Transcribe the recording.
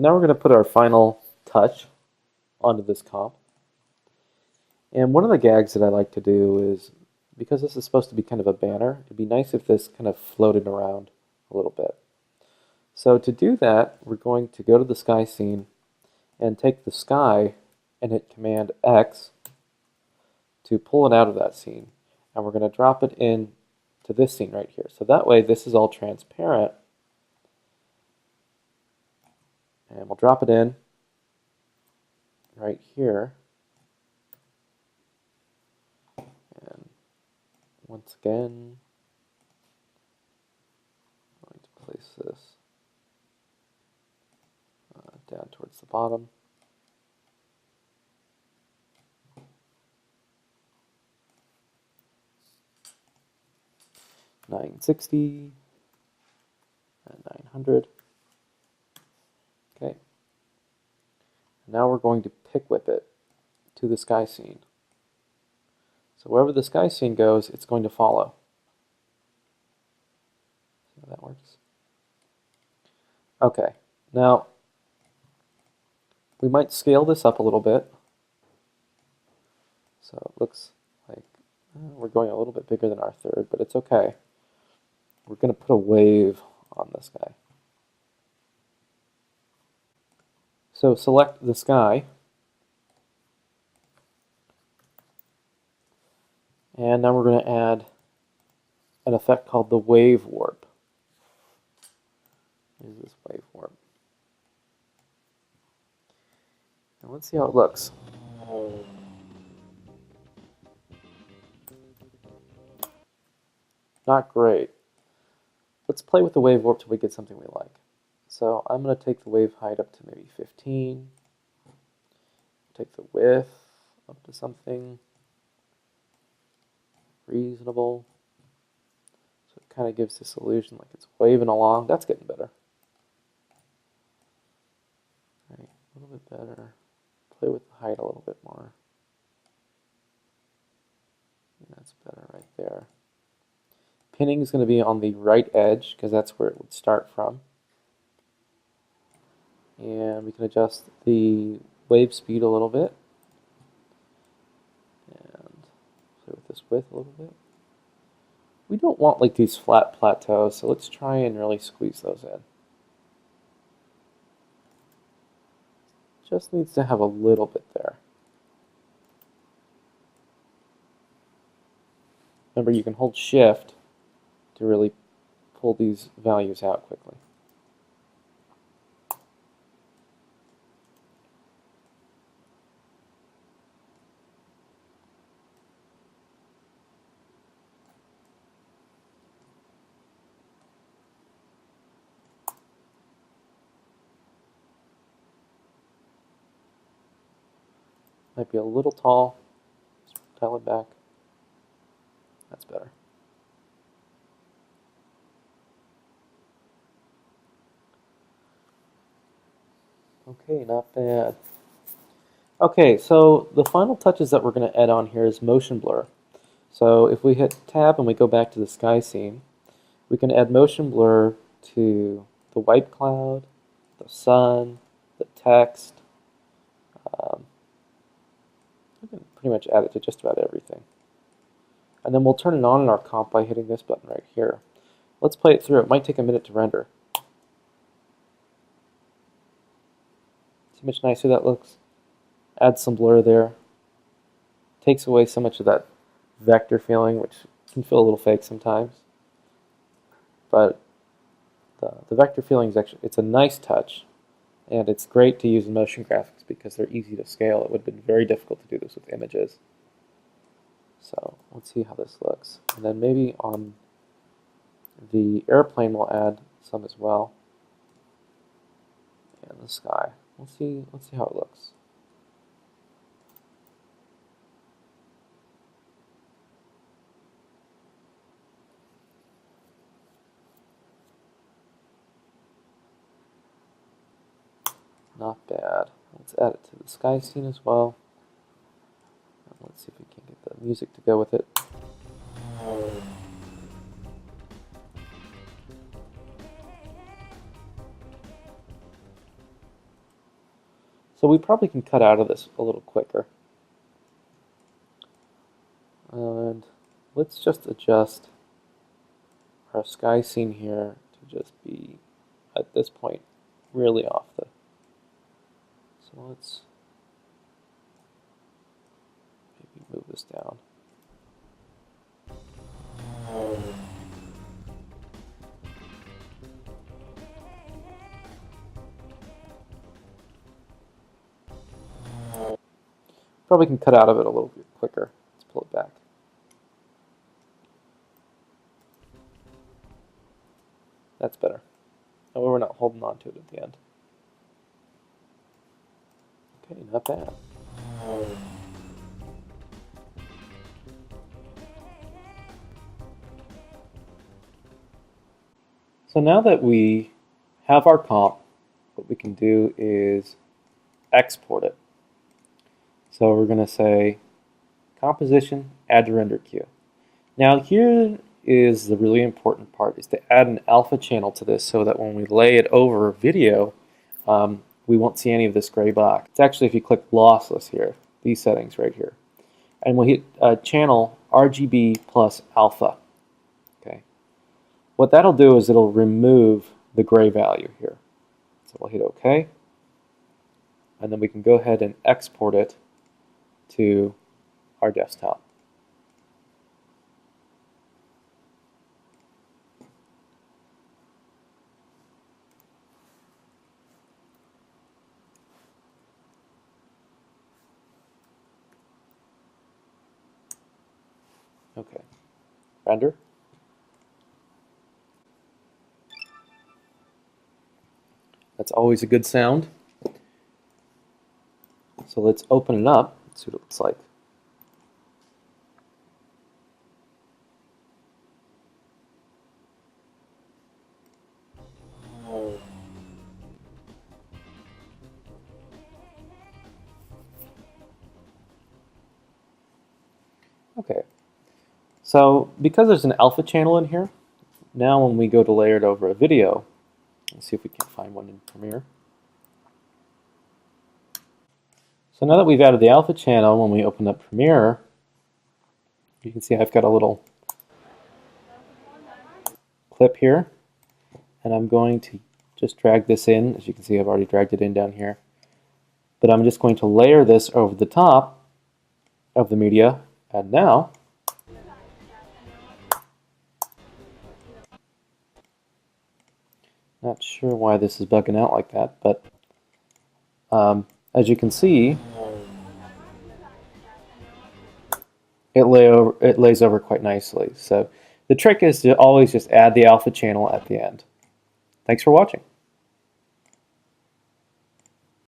So now we're going to put our final touch onto this comp. And one of the gags that I like to do is, because this is supposed to be kind of a banner, it'd be nice if this kind of floated around a little bit. So to do that, we're going to go to the sky scene and take the sky and hit Command X to pull it out of that scene. And we're going to drop it in to this scene right here. So that way this is all transparent. And we'll drop it in right here. And once again, I'm going to place this down towards the bottom. $960 and 900. Okay. Now we're going to pick whip it to the sky scene. So wherever the sky scene goes, it's going to follow. See how that works? Okay. Now we might scale this up a little bit. So it looks like we're going a little bit bigger than our third, but it's okay. We're going to put a wave on this guy. So select the sky, and now we're going to add an effect called the wave warp. Here's this wave warp. And let's see how it looks. Not great. Let's play with the wave warp till we get something we like. So I'm going to take the wave height up to maybe 15. Take the width up to something reasonable. So it kind of gives this illusion like it's waving along. That's getting better. Right, a little bit better. Play with the height a little bit more. And that's better right there. Pinning is going to be on the right edge because that's where it would start from. And we can adjust the wave speed a little bit. And play with this width a little bit. We don't want like these flat plateaus, so let's try and really squeeze those in. Just needs to have a little bit there. Remember, you can hold Shift to really pull these values out quickly. Might be a little tall. Let's dial it back. That's better. Okay, not bad. Okay, so the final touches that we're going to add on here is motion blur. So if we hit tab and we go back to the sky scene, we can add motion blur to the white cloud, the sun, the text. We can pretty much add it to just about everything. And then we'll turn it on in our comp by hitting this button right here. Let's play it through. It might take a minute to render. See how much nicer that looks? Add some blur there. Takes away so much of that vector feeling, which can feel a little fake sometimes. But the vector feeling is actually, it's a nice touch. And it's great to use in motion graphics because they're easy to scale. It would have been very difficult to do this with images. So let's see how this looks. And then maybe on the airplane we'll add some as well. And the sky. Let's see how it looks. Not bad. Let's add it to the sky scene as well. And let's see if we can get the music to go with it. So we probably can cut out of this a little quicker. And let's just adjust our sky scene here to just be, at this point, really off the... So let's maybe move this down. Probably can cut out of it a little bit quicker. Let's pull it back. That's better. That way we're not holding on to it at the end. Okay, not bad. So now that we have our comp, what we can do is export it. So we're going to say composition, add to render queue. Now here is the really important part, is to add an alpha channel to this so that when we lay it over video, we won't see any of this gray box. It's actually, if you click lossless here, these settings right here, and we'll hit channel RGB plus alpha. Okay. What that'll do is it'll remove the gray value here. So we'll hit OK, and then we can go ahead and export it to our desktop. Okay, render. That's always a good sound. So let's open it up, see what it looks like. Okay, so because there's an alpha channel in here, now when we go to layer it over a video, let's see if we can find one in Premiere. So now that we've added the alpha channel, when we open up Premiere, you can see I've got a little clip here, and I'm going to just drag this in. As you can see, I've already dragged it in down here. But I'm just going to layer this over the top of the media, and now not sure why this is bugging out like that, but as you can see, it lays over quite nicely. So the trick is to always just add the alpha channel at the end. Thanks for watching.